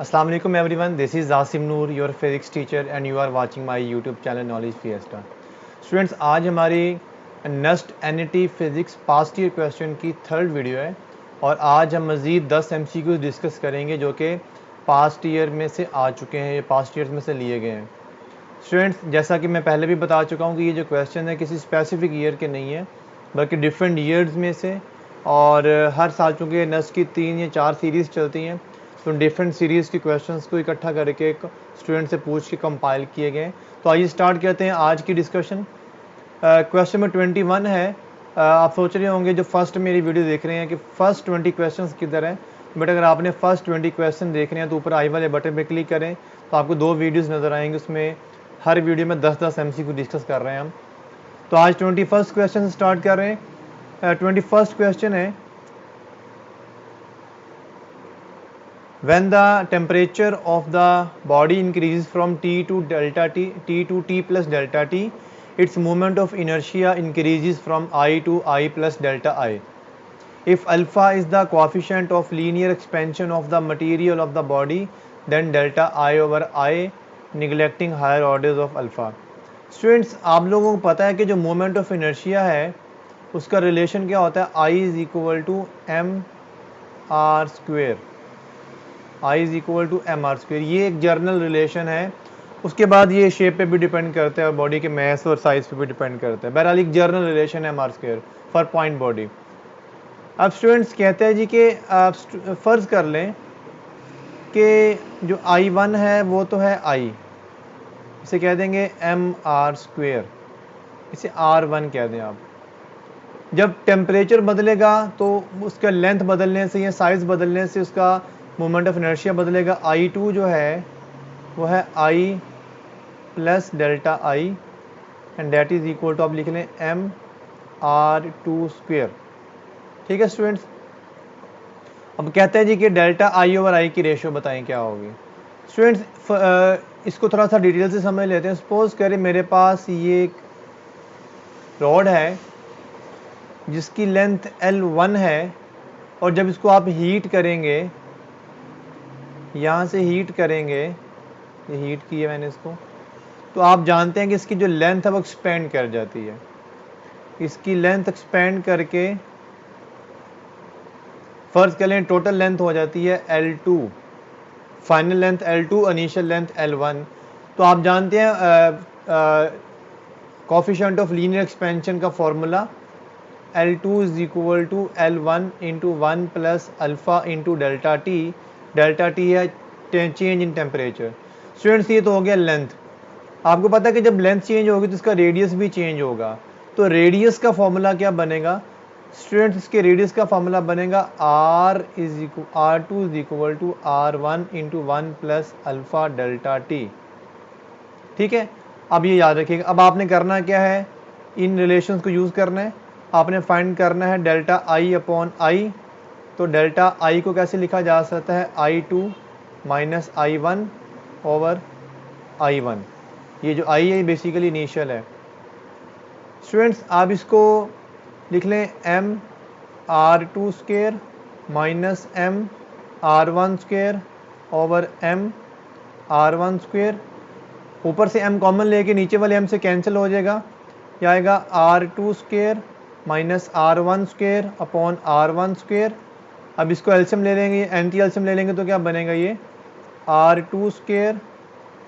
अस्सलाम वालेकुम everyone, this is Asim Noor, your physics teacher and you are watching my YouTube channel knowledge fiesta. Students, आज हमारी next NEET physics past year question की third video है और आज हम मज़ीद 10 एमसीक्यूज़ डिस्कस करेंगे जो कि पास्ट ईयर में से आ चुके हैं, ये पास्ट ईयर में से लिए गए हैं। स्टूडेंट्स, जैसा कि मैं पहले भी बता चुका हूँ कि ये जो क्वेश्चन है किसी स्पेसिफिक ईयर के नहीं है बल्कि डिफरेंट ईयर्स में से, और हर साल चूँकि नेक्स्ट की 3 या 4 सीरीज़ चलती हैं तो डिफरेंट सीरीज़ के क्वेश्चंस को इकट्ठा करके स्टूडेंट से पूछ के कंपाइल किए गए। तो आइए स्टार्ट करते हैं आज की डिस्कशन। क्वेश्चन नंबर 21 है। आप सोच रहे होंगे जो फर्स्ट मेरी वीडियो देख रहे हैं कि फ़र्स्ट 20 क्वेश्चंस किधर हैं, बट अगर आपने फ़र्स्ट 20 क्वेश्चन देखने हैं तो ऊपर आई वाले बटन पर क्लिक करें तो आपको 2 वीडियोज़ नज़र आएंगे। उसमें हर वीडियो में 10-10 एमसीक्यू डिस्कस कर रहे हैं हम। तो आज 21st क्वेश्चन स्टार्ट कर रहे हैं। 21st क्वेश्चन है, when the temperature of the body increases from T to delta T to T plus delta T, its moment of inertia increases from I to I plus delta I. If alpha is the coefficient of linear expansion of the material of the body, then delta I over I, neglecting higher orders of alpha. Students, आप लोगों को पता है कि जो moment of inertia है उसका relation क्या होता है, I is equal to M R square. I is equal to M R square, ये एक जर्नल रिलेशन है। उसके बाद ये शेप पे भी डिपेंड करता है और बॉडी के मैस और साइज़ पे भी डिपेंड करता है। बहरहाल एक जर्नल रिलेशन है M R square for point body. अब स्टूडेंट्स कहते हैं जी कि आप फ़र्ज़ कर लें कि जो I1 है वो तो है I, इसे कह देंगे एम आर स्क्वेयर, इसे R1 कह दें आप। जब टेम्परेचर बदलेगा तो उसका लेंथ बदलने से या साइज़ बदलने से उसका मोमेंट ऑफ इनर्शिया बदलेगा। I2 जो है वो है I plus delta I and that is equal to, आप लिख लें एम आर टू स्क्वेयर। ठीक है स्टूडेंट्स, अब कहते हैं जी कि डेल्टा I ओवर I की रेशियो बताएं क्या होगी। स्टूडेंट्स, इसको थोड़ा सा डिटेल से समझ लेते हैं। सपोज करें मेरे पास ये एक रॉड है जिसकी लेंथ L1 है और जब इसको आप हीट करेंगे, यहाँ से हीट करेंगे, ये हीट की है मैंने इसको, तो आप जानते हैं कि इसकी जो लेंथ है वो एक्सपेंड कर जाती है। इसकी लेंथ एक्सपेंड करके फ़र्ज़ कर लें टोटल लेंथ हो जाती है L2, final length L2, initial length L1। तो आप जानते हैं कोफिशिएंट ऑफ लीनियर एक्सपेंशन का formula L2 is equal to L1 into 1 plus alpha into delta T. Delta T है चेंज इन टेम्परेचर। स्टूडेंट्स, ये तो हो गया लेंथ। आपको पता है कि जब लेंथ चेंज होगी तो इसका रेडियस भी चेंज होगा। तो रेडियस का फॉर्मूला क्या बनेगा स्टूडेंट्स, इसके रेडियस का फॉर्मूला बनेगा R two is equal to R1 into 1 plus alpha delta T. ठीक है, अब ये याद रखिएगा। अब आपने करना क्या है, इन रिलेशंस को यूज़ करना है। आपने फाइंड करना है डेल्टा I अपॉन I। तो डेल्टा I को कैसे लिखा जा सकता है, I2 minus I1 over I1। ये जो I है बेसिकली इनिशियल है। स्टूडेंट्स, आप इसको लिख लें M R two square minus M R one square over M R one square. ऊपर से m कॉमन लेके नीचे वाले m से कैंसिल हो जाएगा, यह आएगा R2 square minus R1 square upon R1 square. अब इसको एल्शियम ले लेंगे, एंटी एल्शियम ले लेंगे तो क्या बनेगा, ये R2 square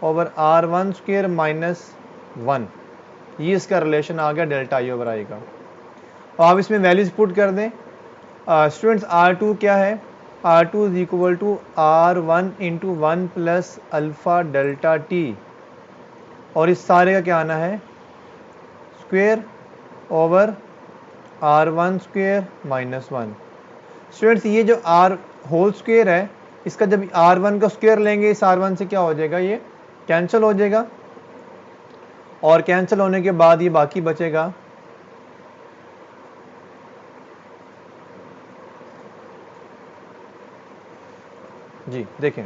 over R1 square minus 1। ये इसका रिलेशन आ गया डेल्टा I ओवर I का। और आप इसमें वैल्यूज पुट कर दें। स्टूडेंट्स, R2 क्या है, R2 is equal to R1 into 1 plus alpha delta T, और इस सारे का क्या आना है, square over R1 square minus 1। Students, ये जो R होल स्क्वेयर है इसका जब R1 का स्क्वेयर लेंगे इस R1 से क्या हो जाएगा, ये कैंसिल हो जाएगा, और कैंसिल होने के बाद ये बाकी बचेगा जी। देखें,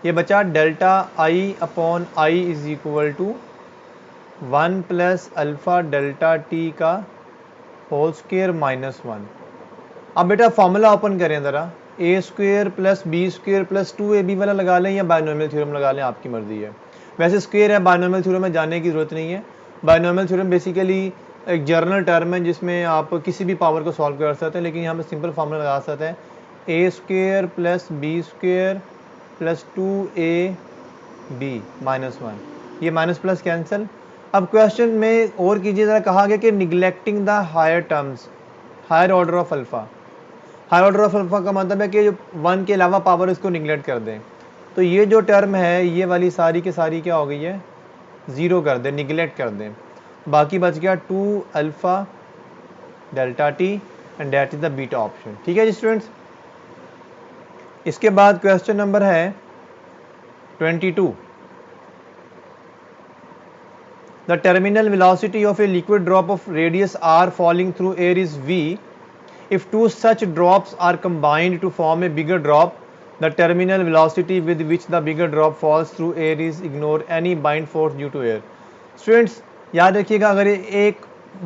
ये बचा delta I upon I is equal to 1 plus alpha delta T का होल स्क्वेयर माइनस 1। अब बेटा फॉर्मूला ओपन करें ज़रा। A square plus B square plus 2ab वाला लगा लें या बायनोमियल थ्योरम लगा लें, आपकी मर्जी है। वैसे स्क्वेयर है, बायनोमियल थ्योरम में जाने की ज़रूरत नहीं है। बायनोमियल थ्योरम बेसिकली एक जर्नल टर्म है जिसमें आप किसी भी पावर को सॉल्व कर सकते हैं, लेकिन यहाँ पर सिंपल फार्मूला लगा सकते हैं A square plus B square plus 2ab -1, ये माइनस प्लस कैंसिल। अब क्वेश्चन में और कीजिए ज़रा, कहा गया कि neglecting the higher terms, higher order of alpha. Higher order of alpha का मतलब है कि जो 1 के अलावा पावर इसको निगलेक्ट कर दें। तो ये जो टर्म है ये वाली सारी की सारी क्या हो गई है, ज़ीरो कर दें, निगलेक्ट कर दें। बाकी बच गया 2 alpha delta T and that is the beta option. ठीक है जी स्टूडेंट्स। इसके बाद क्वेश्चन नंबर है 22। The terminal velocity of a liquid drop of radius r falling through air is v. If two such drops are combined to form a bigger drop, the terminal velocity with which the bigger drop falls through air is ignore any bind force due to air. Students याद रखिएगा, अगर एक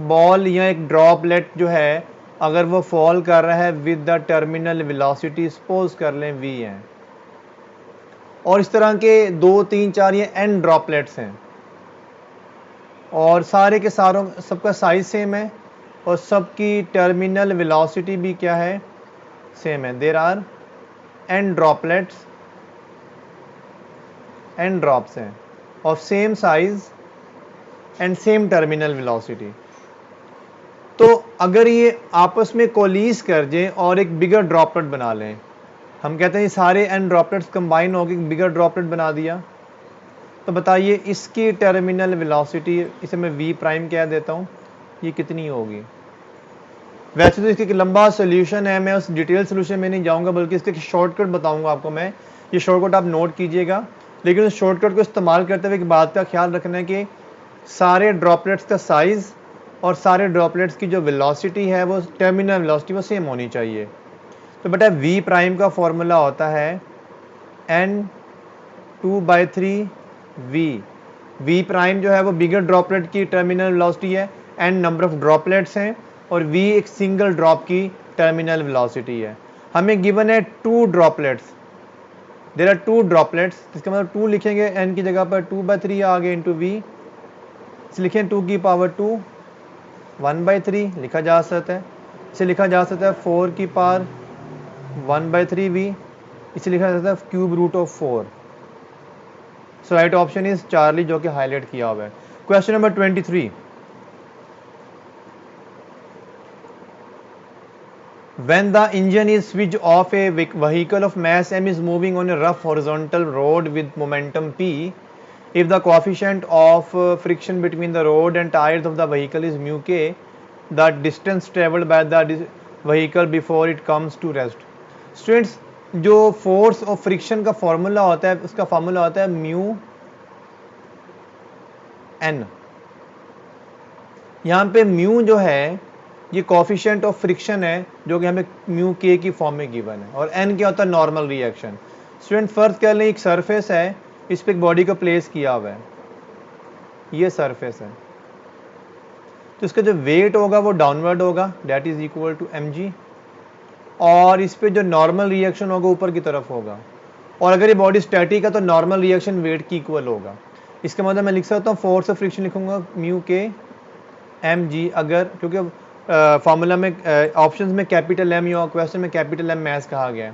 ball या एक droplet जो है अगर वो फॉल कर रहा है with the terminal velocity, suppose कर लें v है, और इस तरह के 2 3 4 ये n ड्रॉपलेट्स हैं और सारे के सारों सबका साइज सेम है और सबकी टर्मिनल वेलोसिटी भी क्या है, सेम है। There are n droplets, n drops हैं of same size and same terminal velocity. तो अगर ये आपस में कोलीज कर जाएं और एक बिगर ड्रॉपलेट बना लें, हम कहते हैं ये सारे n ड्रॉपलेट्स कंबाइन होकर एक बिगर ड्रॉपलेट बना दिया, तो बताइए इसकी टर्मिनल वेलोसिटी, इसे मैं v प्राइम कह देता हूँ, ये कितनी होगी। वैसे तो इसके एक लंबा सोल्यूशन है, मैं उस डिटेल सोल्यूशन में नहीं जाऊँगा, बल्कि इसके शॉर्टकट बताऊँगा आपको मैं। ये शॉर्टकट आप नोट कीजिएगा, लेकिन उस शॉर्टकट को इस्तेमाल करते हुए एक बात का ख्याल रखना है कि सारे ड्रॉपलेट्स का साइज़ और सारे ड्रॉपलेट्स की जो वेलोसिटी है वो टर्मिनल वेलोसिटी वो सेम होनी चाहिए। तो बेटा v प्राइम का फॉर्मूला होता है n/2/3 v प्राइम जो है वो बिगर ड्रॉपलेट की टर्मिनल वेलोसिटी है, n नंबर ऑफ ड्रॉपलेट्स हैं और v एक सिंगल ड्रॉप की टर्मिनल वेलोसिटी है। हमें गिवन है 2 ड्रॉपलेट्स, देयर आर 2 ड्रॉपलेट्स, इसका मतलब 2 लिखेंगे n की जगह पर 2/3 आ गए इंटू v, इसे लिखें 2 की पावर 2 1/3 लिखा जा सकता है, इसे लिखा जा सकता है 4 की पावर 1/3v, इसे लिखा जा सकता है cube root of 4। So right option is Charlie, जो कि हाईलाइट किया हुआ है। Question number 23। When the engine is switched off, a vehicle of mass m is moving on a rough horizontal road with momentum p. If the coefficient of friction between the road and tires of the vehicle is mu k, the distance traveled by the vehicle before it comes to rest. Students, जो force of friction का formula होता है उसका formula होता है mu N. यहाँ पे mu जो है ये कोफिशिएंट ऑफ फ्रिक्शन है जो कि हमें म्यू के की फॉर्म में गिवन है, और एन क्या होता है, नॉर्मल रिएक्शन। स्टूडेंट फर्ज कर लें एक सरफेस है, इस पर एक बॉडी को प्लेस किया हुआ है, ये सरफेस है, तो इसका जो वेट होगा वो डाउनवर्ड होगा, that is equal to mg, और इस पे जो नॉर्मल रिएक्शन होगा ऊपर की तरफ होगा, और अगर ये बॉडी स्टैटिक है तो नॉर्मल रिएक्शन वेट की इक्वल होगा। इसका मतलब मैं लिख सकता हूँ फोर्स ऑफ फ्रिक्शन लिखूंगा म्यू के mg, अगर क्योंकि फार्मूला में ऑप्शंस में कैपिटल एम या क्वेश्चन में कैपिटल एम मैस कहा गया है,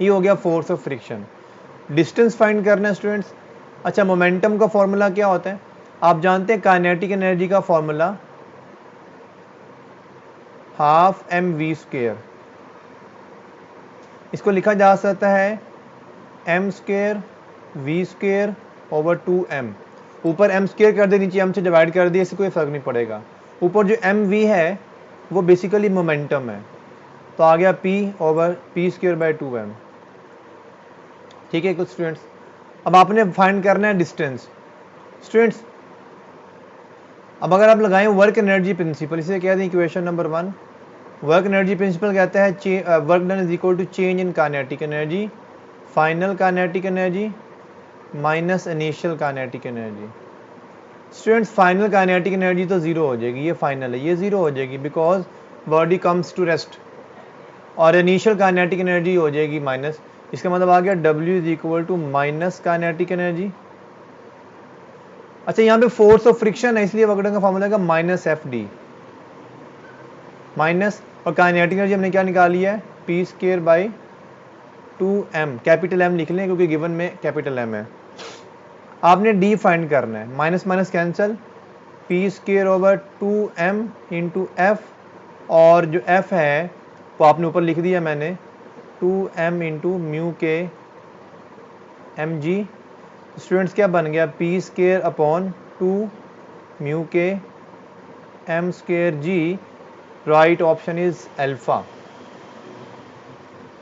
ये हो गया force of friction. Distance find करना है स्टूडेंट्स। अच्छा, मोमेंटम का फॉर्मूला क्या होता है, आप जानते हैं काइनेटिक एनर्जी का फॉर्मूला हाफ mv², इसको लिखा जा सकता है m² v² ओवर 2m। ऊपर m² कर दे, नीचे m से डिवाइड कर दिए, इससे कोई फर्क नहीं पड़ेगा। ऊपर जो mv है वो बेसिकली मोमेंटम है, तो आ गया p ओवर p²/2m। ठीक है कुछ स्टूडेंट्स। अब आपने फाइंड करना है डिस्टेंस। स्टूडेंट्स अब अगर आप लगाएं वर्क एनर्जी प्रिंसिपल, इसे कह दें equation number 1। Work energy principle कहता है work done is equal to change in kinetic energy, final kinetic energy minus initial kinetic energy. Students final kinetic energy तो जीरो हो जाएगी, ये फाइनल है, ये जीरो हो जाएगी because body comes to rest. और इनिशियल काइनेटिक एनर्जी हो जाएगी माइनस, इसका मतलब आ गया W is equal to minus kinetic energy. अच्छा यहाँ पे फोर्स ऑफ फ्रिक्शन है, इसलिए वर्क डन का फॉर्मूला है माइनस FD माइनस, और काइनेटिक एनर्जी हमने क्या निकाली है P square by 2m, capital M लिख लें क्योंकि गिवन में कैपिटल M है। आपने D फाइंड करना है, minus minus cancel, P square over 2m into F, और जो F है वो आपने ऊपर लिख दिया मैंने 2m इंटू म्यू के mg। स्टूडेंट्स क्या बन गया P स्क्वायर अपॉन 2 म्यू के m square g, right option is alpha.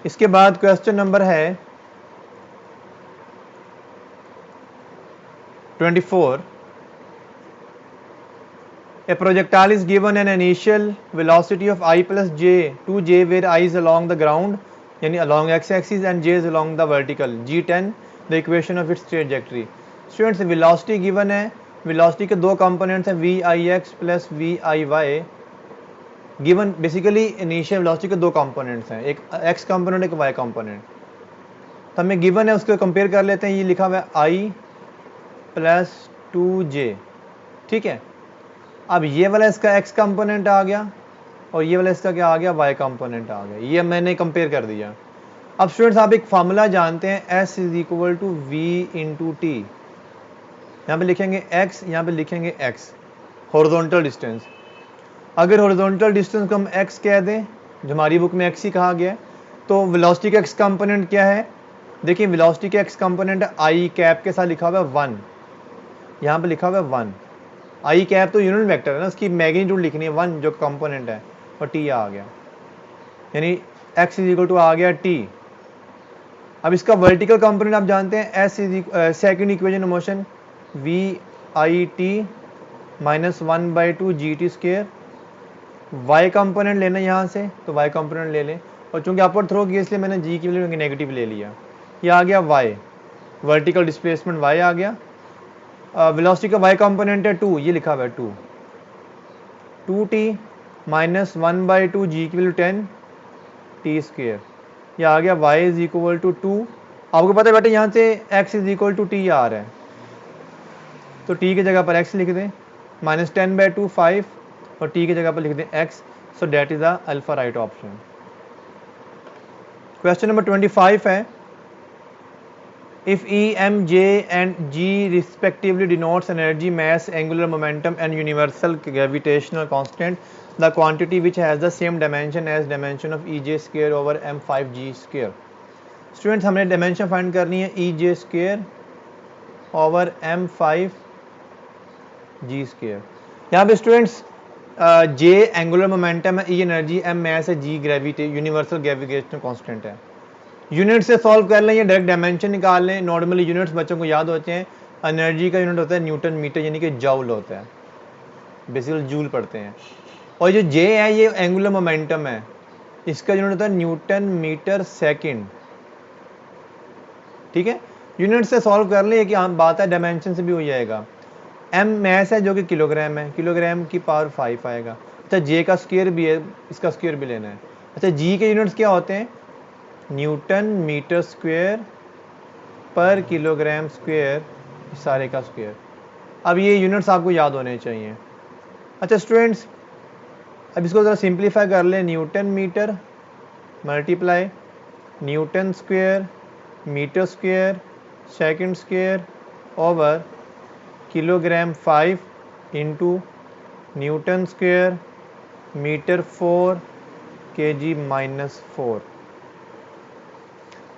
इसके बाद क्वेश्चन नंबर है 24। A projectile is given an initial velocity of I plus j 2j where I is along the ground यानी along x-axis and j is along the vertical, g10 the equation of its trajectory। Students velocity given है, velocity के दो components हैं vix plus viy। Given basically initial velocity के दो components हैं, एक x component एक y कंपोनेंट। तो हमें गिवन है उसको कंपेयर कर लेते हैं, ये लिखा हुआ है i प्लस 2j, ठीक है। अब ये वाला इसका x कंपोनेंट आ गया और ये वाला इसका क्या आ गया y कंपोनेंट आ गया, ये मैंने कंपेयर कर दिया। अब स्टूडेंट्स आप एक फार्मूला जानते हैं s is equal to v into T, यहाँ पे लिखेंगे x, यहाँ पे लिखेंगे x, हॉरिजॉन्टल डिस्टेंस। अगर हॉरिजॉन्टल डिस्टेंस को हम x कह दें, जो हमारी बुक में x ही कहा गया है, तो वेलोसिटी का x कंपोनेंट क्या है, देखिए वेलोसिटी का x कंपोनेंट i कैप के साथ लिखा हुआ है 1, यहाँ पे लिखा हुआ है 1। आई कैप तो यूनिट वेक्टर है ना, उसकी मैग्नीट्यूड लिखनी है 1 जो कंपोनेंट है, और टी आ गया, यानी x इज इक्वल टू आ गया t। अब इसका वर्टिकल कंपोनेंट आप जानते हैं s is second equation of motion v i t minus 1/2 G T square. y component लेना यहाँ से, तो y कंपोनेंट ले लें, और चूंकि अपवर्ड थ्रो किया इसलिए मैंने g की वैल्यू नेगेटिव ले लिया, ये आ गया y, वर्टिकल डिस्प्लेसमेंट y आ गया। वेलोसिटी का y कंपोनेंट है 2, ये लिखा हुआ है 2t माइनस 1/2 जी की वैल्यू 10 टी स्क्वेयर, ये आ गया y इज इक्वल टू 2। आपको पता है बेटा यहाँ से x is equal to T आ रहा है, तो t की जगह पर x लिख दें, माइनस 10/2 5, और t की जगह पर लिख दें x, so that is the alpha right option. Question number 25 है, if E, M, J and G respectively denotes energy, mass, angular momentum and universal gravitational constant, the quantity which has the same dimension as dimension of EJ square over M5G square। Students हमने dimension find करनी है EJ square over M5G square. यहाँ पे students J angular momentum है, E energy, M mess है, G gravity universal gravitational constant है। Unit से solve कर लें या डायरेक्ट डायमेंशन निकाल लें। नॉर्मली यूनिट्स बच्चों को याद होते हैं, एनर्जी का यूनिट होता है न्यूटन मीटर यानी कि जूल होता है, बेसिकली जूल पढ़ते हैं। और जो जे है ये एंगुलर मोमेंटम है, इसका यूनिट होता है न्यूटन मीटर सेकंड, ठीक है। यूनिट से सॉल्व कर लें कि हम बात है डायमेंशन से भी हो जाएगा। एम मैस है जो कि किलोग्राम है, किलोग्राम की पावर 5 आएगा। अच्छा जे का स्क्वायर भी है, इसका स्क्वायर भी लेना है। अच्छा जी के यूनिट्स क्या होते हैं, न्यूटन मीटर स्क्वायर पर किलोग्राम स्क्वायर, सारे का स्क्वायर। अब ये यूनिट्स आपको याद होने चाहिए। अच्छा स्टूडेंट्स अब इसको ज़रा सिंप्लीफाई कर लें, newton metre multiply newton square metre square second square over kilogram 5 into newton square metre 4 kg minus 4।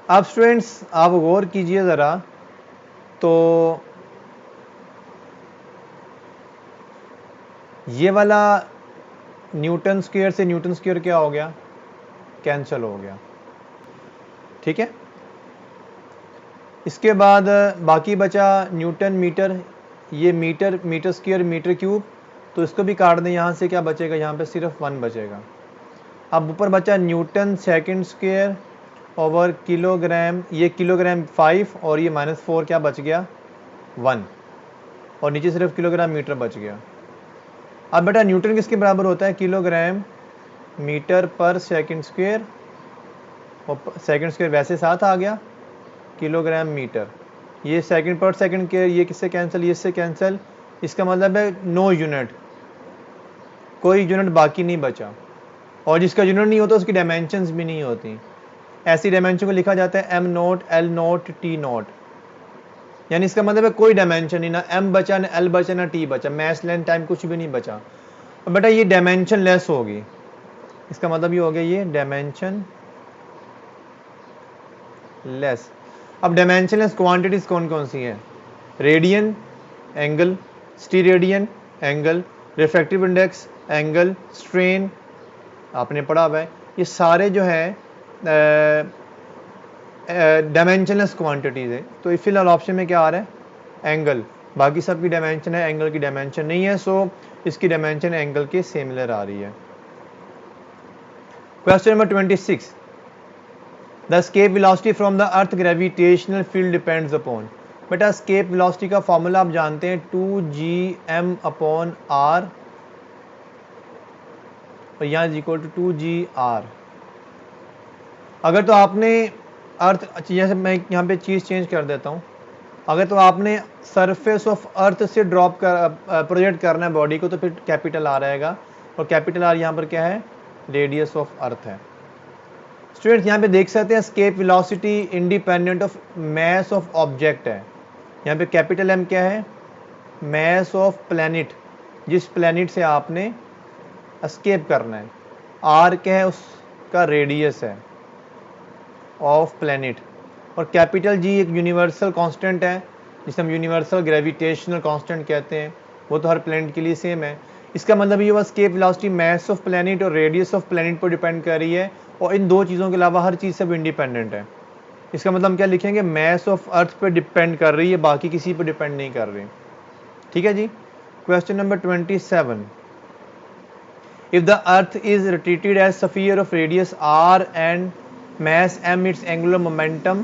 अब स्टूडेंट्स आप गौर कीजिए ज़रा, तो ये वाला न्यूटन स्क्वायर से न्यूटन स्क्वायर क्या हो गया, कैंसिल हो गया, ठीक है। इसके बाद बाकी बचा न्यूटन मीटर, ये metre metre square metre cube, तो इसको भी काट दें, यहाँ से क्या बचेगा, यहाँ पे सिर्फ 1 बचेगा। अब ऊपर बचा Newton second square over kilogram, ये किलोग्राम 5 और ये -4 क्या बच गया 1, और नीचे सिर्फ किलोग्राम मीटर बच गया। अब बेटा न्यूटन किसके बराबर होता है, किलोग्राम मीटर पर सेकंड स्क्वायर और सेकंड स्क्वायर वैसे साथ आ गया, किलोग्राम मीटर। ये सेकंड पर सेकंड के, ये किससे कैंसिल, ये इससे कैंसिल। इसका मतलब है नो यूनिट, कोई यूनिट बाकी नहीं बचा। और जिसका यूनिट नहीं होता उसकी डायमेंशंस भी नहीं होती। ऐसी डायमेंशन को लिखा जाता है M naught, L naught, T naught. यानी इसका मतलब है कोई डायमेंशन नहीं, ना एम बचा, ना एल बचा, ना टी बचा, मैस लेंथ टाइम कुछ भी नहीं बचा। और बेटा ये डायमेंशन लेस होगी, इसका मतलब ये हो गया ये डायमेंशन लेस। अब डायमेंशन लेस क्वांटिटीज कौन कौन सी हैं? Radian angle, steradian angle, refractive index angle, strain, आपने पढ़ा हुआ है। ये सारे जो है डायमेंशनलेस क्वांटिटीज है। तो फिलहाल ऑप्शन में क्या आ रहा है? एंगल। बाकी सब की डायमेंशन है, एंगल की डायमेंशन नहीं है, सो इसकी डायमेंशन एंगल के सिमिलर आ रही है। Question number 26, the escape velocity from the earth gravitational field depends upon. बेटा स्केप वेलोसिटी का फॉर्मूला आप जानते हैं 2gm/r, और यहाँ इज इक्वल टू 2gr। अगर तो आपने अर्थ, जैसे मैं यहाँ पे चीज़ चेंज कर देता हूँ, अगर तो आपने सरफेस ऑफ अर्थ से ड्रॉप कर प्रोजेक्ट करना है बॉडी को, तो फिर कैपिटल आर आएगा, और कैपिटल आर यहाँ पर क्या है? रेडियस ऑफ अर्थ है। स्टूडेंट्स यहाँ पे देख सकते हैं escape velocity independent of mass of object है। यहाँ पे कैपिटल एम क्या है? मैस ऑफ प्लैनेट, जिस प्लैनेट से आपने एस्केप करना है। आर क्या है? उसका रेडियस है ऑफ प्लैनेट। और कैपिटल जी एक यूनिवर्सल कांस्टेंट है, जिसे हम यूनिवर्सल ग्रेविटेशनल कांस्टेंट कहते हैं, वो तो हर प्लैनेट के लिए सेम है। इसका मतलब ये हुआ escape velocity mass of planet और रेडियस ऑफ प्लैनेट पर डिपेंड कर रही है, और इन दो चीज़ों के अलावा हर चीज़ सब इंडिपेंडेंट है। इसका मतलब हम क्या लिखेंगे? मैस ऑफ अर्थ पर डिपेंड कर रही है, बाकी किसी पर डिपेंड नहीं कर रही। ठीक है जी। Question number 27, if the earth is rotated as sphere of radius r and mass m, its angular momentum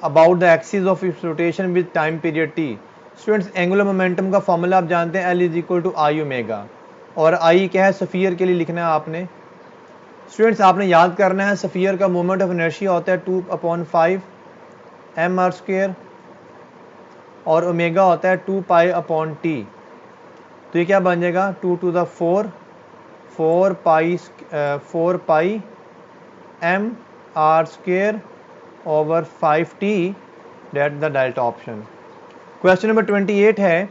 about the axis of its rotation with time period t। Students angular momentum का formula आप जानते हैं, L is equal to I omega, और I क्या है? Sphere के लिए लिखना है आपने। स्टूडेंट्स आपने याद करना है स्फीयर का मोमेंट ऑफ इनर्शिया होता है 2/5 mr², और ओमेगा होता है 2π/t। तो ये क्या बन जाएगा? 2⁴ 4π mr² over 5t, that the delta option। Question number 28 है,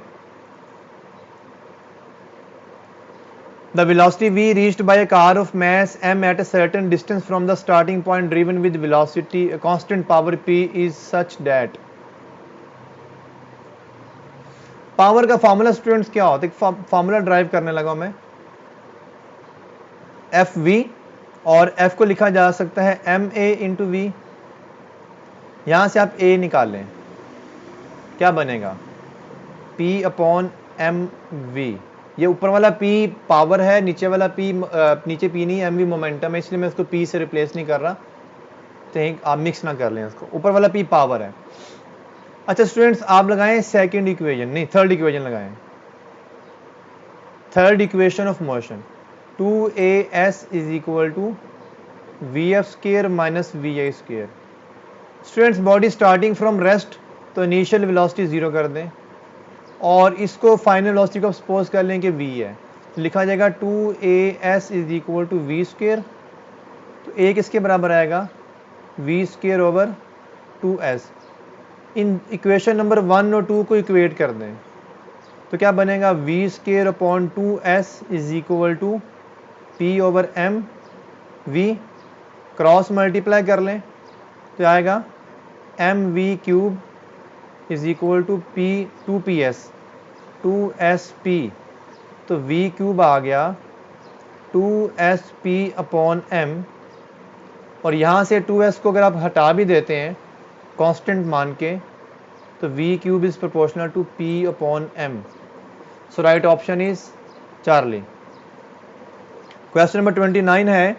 the velocity v reached by a car of mass m at a certain distance from the starting point driven with velocity a constant power p is such that। Power का formula students क्या होता है? Formula drive करने लगा मैं, F we, और F को लिखा जा सकता है एम ए इंटू वी। यहां से आप ए निकालें, क्या बनेगा? P upon M V. ये ऊपर वाला पी पावर है, नीचे वाला पी नीचे पी नहीं, एम वी मोमेंटम है, इसलिए मैं इसको पी से रिप्लेस नहीं कर रहा, तो आप मिक्स ना कर लें इसको। ऊपर वाला पी पावर है। अच्छा स्टूडेंट्स आप लगाएं सेकंड इक्वेशन, नहीं थर्ड इक्वेशन लगाएं। Third equation of motion 2as is equal to vf² minus vi²। Students body starting from rest, तो इनिशियल वेलोसिटी 0 कर दें, और इसको फाइनल वेलोसिटी को सपोज कर लें कि v है, तो लिखा जाएगा 2as is equal to v²। तो a किसके बराबर आएगा? v² over 2s। In equation number 1 और 2 को इक्वेट कर दें, तो क्या बनेगा? v² upon 2s is equal to p over m v, cross multiply कर लें तो आएगा mv³ is equal to p 2ps 2sp। तो v³ आ गया 2sp अपॉन m, और यहाँ से 2s को अगर आप हटा भी देते हैं कांस्टेंट मान के, तो v³ is proportional to p upon m। So right option is Charlie. Question number 29 है,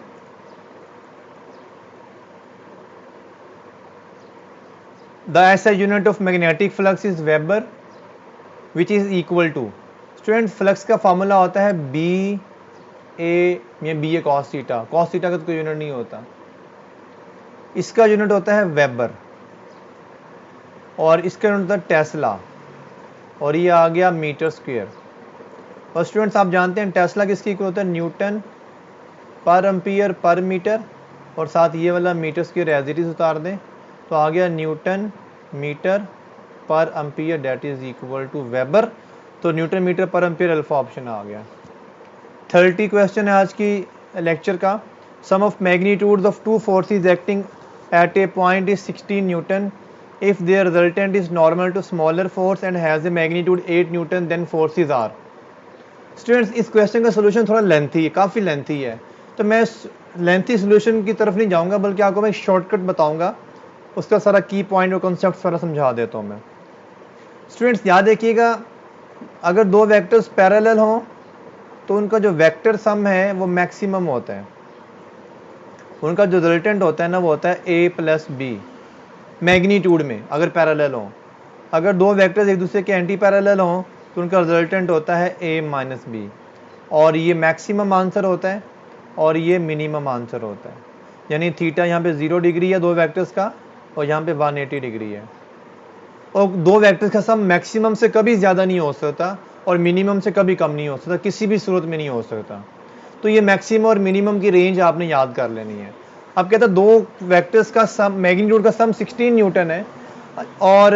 the SI unit of magnetic flux is weber which is equal to. Student flux का फॉर्मूला होता है B A cos theta. Cos theta का तो कोई unit नहीं होता, इसका यूनिट होता है वेबर और इसका यूनिट होता है टेस्ला और ये आ गया मीटर स्क्वायर। और स्टूडेंट्स आप जानते हैं टेस्ला किसकी इक्वल होता है, न्यूटन पर एम्पियर पर मीटर, और साथ ये वाला metre square as it is उतार दें तो आ गया newton metre per ampere that is equal to weber. तो newton metre per ampere alpha option आ गया। 30 क्वेश्चन है आज की लेक्चर का। Sum of magnitude of two forces acting at a point is 16 newton if their resultant is normal to smaller force and has a magnitude 8 Newton then forces are। Students इस question का solution थोड़ा lengthy है, काफ़ी lengthy है, तो मैं lengthy solution की तरफ नहीं जाऊंगा बल्कि आपको मैं शॉर्टकट बताऊंगा, उसका सारा की पॉइंट और कॉन्सेप्ट सारा समझा देता हूँ मैं। स्टूडेंट्स याद रखिएगा, अगर दो वेक्टर्स पैरेलल हों तो उनका जो वेक्टर सम है वो मैक्सिमम होता है, उनका जो रिजल्टेंट होता है ना वो होता है a प्लस बी मैग्नीट्यूड में अगर पैरेलल हों। अगर दो वेक्टर्स एक दूसरे के एंटी पैरेलल हों तो उनका रिजल्टेंट होता है a माइनस बी, और ये मैक्सिमम आंसर होता है और ये मिनिमम आंसर होता है। यानी थीटा यहाँ पे 0 डिग्री है दो वेक्टर्स का और यहाँ पे 180 डिग्री है, और दो वेक्टर्स का सम मैक्सिमम से कभी ज़्यादा नहीं हो सकता और मिनिमम से कभी कम नहीं हो सकता, किसी भी सूरत में नहीं हो सकता। तो ये मैक्सिमम और मिनिमम की रेंज आपने याद कर लेनी है। अब कहता है दो वेक्टर्स का सम मैग्नीट्यूड का सम 16 न्यूटन है और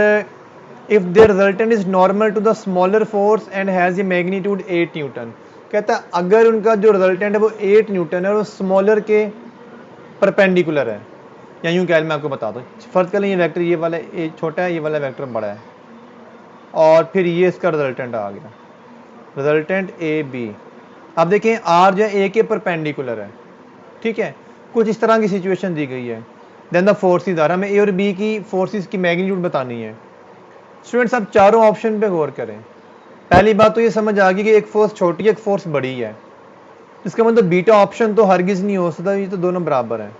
if there resultant is normal to the smaller force and has a magnitude 8 newton. कहता है अगर उनका जो रिजल्टेंट है वो 8 न्यूटन है और वो स्मॉलर के परपेंडिकुलर है, या यूँ कह मैं आपको बता दूँ, फर्ज कर लें ये वेक्टर ये वाला ए छोटा है, ये वाला वेक्टर बड़ा है, और फिर ये इसका रिजल्टेंट आ गया, रिजल्टेंट ए बी। अब देखें आर जो है ए के परपेंडिकुलर है, ठीक है, कुछ इस तरह की सिचुएशन दी गई है। देन द फोर्सेस आर, हमें ए और बी की फोर्सेस की मैग्नीट्यूड बतानी है। स्टूडेंट्स आप चारों ऑप्शन पे गौर करें। पहली बात तो ये समझ आ गई कि एक फोर्स छोटी है एक फोर्स बड़ी है, इसका मतलब बीटा ऑप्शन तो हरगिज नहीं हो सकता, ये तो दोनों बराबर है।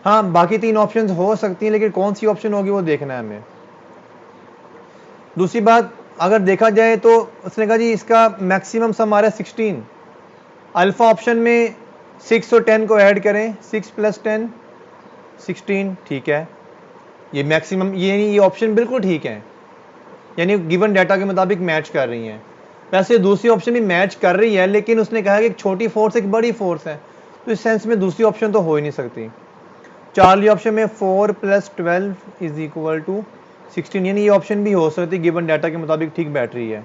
हाँ बाकी तीन ऑप्शन हो सकती हैं लेकिन कौन सी ऑप्शन होगी वो देखना है हमें। दूसरी बात अगर देखा जाए तो उसने कहा जी इसका मैक्सिमम सम आ रहा है 16, अल्फा ऑप्शन में 6 और 10 को ऐड करें, 6 प्लस 10 16, ठीक है, ये मैक्सिमम ये ऑप्शन बिल्कुल ठीक है, यानी गिवन डाटा के मुताबिक मैच कर रही हैं। वैसे दूसरी ऑप्शन भी मैच कर रही है लेकिन उसने कहा कि एक छोटी फोर्स एक बड़ी फोर्स है, तो इस सेंस में दूसरी ऑप्शन तो हो ही नहीं सकती। चार्ली ऑप्शन में 4 प्लस 12 इज इक्वल टू 16, यानी ये ऑप्शन भी हो सकती है गिवन डाटा के मुताबिक ठीक बैठ रही है,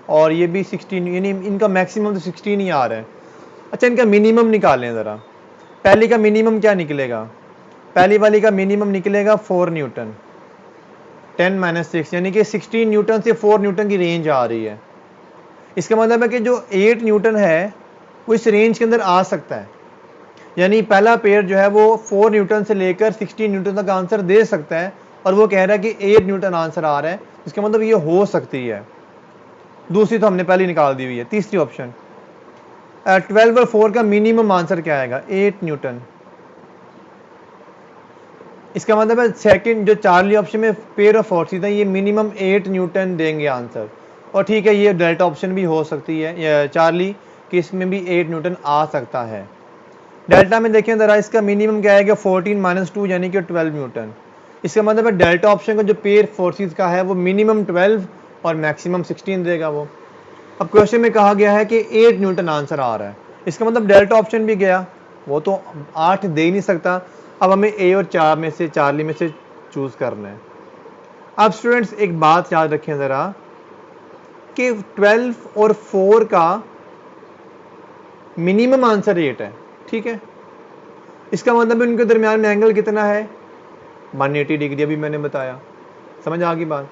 और ये भी 16, यानी इनका मैक्सिमम तो 16 ही आ रहा है। अच्छा इनका मिनिमम निकालें ज़रा, पहली का मिनिमम क्या निकलेगा, पहली वाली का मिनिमम निकलेगा 4 न्यूटन 10 माइनस 6, यानी कि 16 न्यूटन से 4 न्यूटन की रेंज आ रही है। इसका मतलब है कि जो 8 न्यूटन है वो इस रेंज के अंदर आ सकता है, यानी पहला पेयर जो है वो 4 न्यूटन से लेकर 16 न्यूटन तक आंसर दे सकता है, और वो कह रहा है कि 8 न्यूटन आंसर आ रहा है, इसका मतलब ये हो सकती है। दूसरी तो हमने पहले निकाल दी हुई है। तीसरी ऑप्शन 12 और 4 का मिनिमम आंसर क्या आएगा, 8 न्यूटन। इसका मतलब है सेकंड जो चार्ली ऑप्शन में पेयर ऑफ फोर्सेस है ये मिनिमम 8 न्यूटन देंगे आंसर, और ठीक है ये डेल्टा ऑप्शन भी हो सकती है चार्ली कि इसमें भी 8 न्यूटन आ सकता है। डेल्टा में देखें ज़रा इसका मिनिमम क्या आएगा 14 माइनस 2 यानी कि 12 न्यूटन। इसका मतलब है डेल्टा ऑप्शन का जो पेयर फोर्सेस का है वो मिनिमम 12 और मैक्सिमम 16 देगा वो। अब क्वेश्चन में कहा गया है कि 8 न्यूटन आंसर आ रहा है, इसका मतलब डेल्टा ऑप्शन भी गया, वो तो 8 दे ही नहीं सकता। अब हमें ए और 4 में से चार्ली में से चूज़ करना है। अब स्टूडेंट्स एक बात याद रखें ज़रा कि 12 और 4 का मिनिमम आंसर 8 है, ठीक है, इसका मतलब उनके दरमियान में एंगल कितना है 180 डिग्री, अभी मैंने बताया, समझ आ गई बात।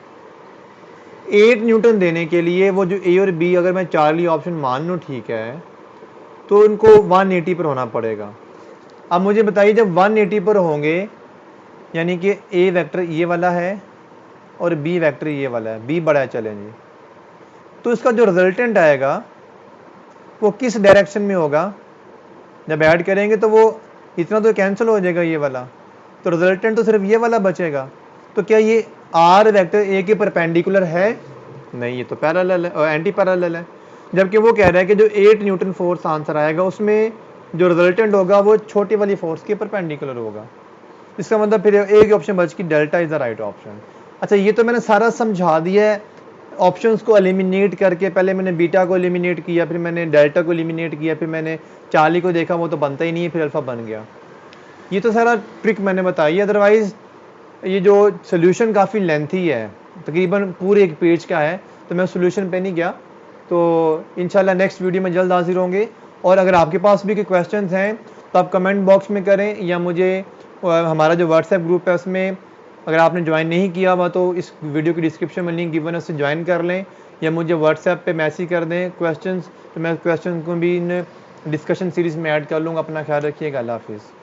8 न्यूटन देने के लिए वो जो ए और बी अगर मैं चार्ली ऑप्शन मान लूँ ठीक है, तो उनको 180 पर होना पड़ेगा। अब मुझे बताइए जब 180 पर होंगे यानी कि ए वेक्टर ये वाला है और बी वेक्टर ये वाला है, बी बड़ा है चलें जी, तो इसका जो रिजल्टेंट आएगा वो किस डायरेक्शन में होगा, जब ऐड करेंगे तो वो इतना तो कैंसिल हो जाएगा ये वाला, तो रिजल्टेंट तो सिर्फ ये वाला बचेगा। तो क्या ये आर वेक्टर ए के परपेंडिकुलर है, नहीं, ये तो पैरेलल है और एंटी पैरेलल है। जबकि वो कह रहा है कि जो 8 न्यूटन फोर्स आंसर आएगा उसमें जो रिजल्टेंट होगा वो छोटी वाली फोर्स के परपेंडिकुलर होगा। इसका मतलब फिर एक ऑप्शन बच की delta is the right option. अच्छा, ये तो मैंने सारा समझा दिया है ऑप्शंस को एलिमिनेट करके। पहले मैंने बीटा को एलिमिनेट किया, फिर मैंने डेल्टा को एलिमिनेट किया, फिर मैंने चार्ली को देखा वो तो बनता ही नहीं है, फिर अल्फा बन गया। ये तो सारा ट्रिक मैंने बताई है। अदरवाइज ये जो सोल्यूशन काफ़ी लेंथी है, तकरीबन पूरे एक पेज का है, तो मैं सोल्यूशन पे नहीं गया। तो इंशाल्लाह नेक्स्ट वीडियो में जल्द हाजिर होंगे। और अगर आपके पास भी कोई क्वेश्चंस हैं तो आप कमेंट बॉक्स में करें, या मुझे हमारा जो व्हाट्सएप ग्रुप है उसमें अगर आपने ज्वाइन नहीं किया हुआ तो इस वीडियो की डिस्क्रिप्शन में लिंक गिवन है, उससे ज्वाइन कर लें, या मुझे व्हाट्सएप पे मैसेज कर दें क्वेश्चंस, तो मैं क्वेश्चन को भी इन डिस्कशन सीरीज़ में ऐड कर लूँगा। अपना ख्याल रखिएगा। अल्लाह हाफिज़।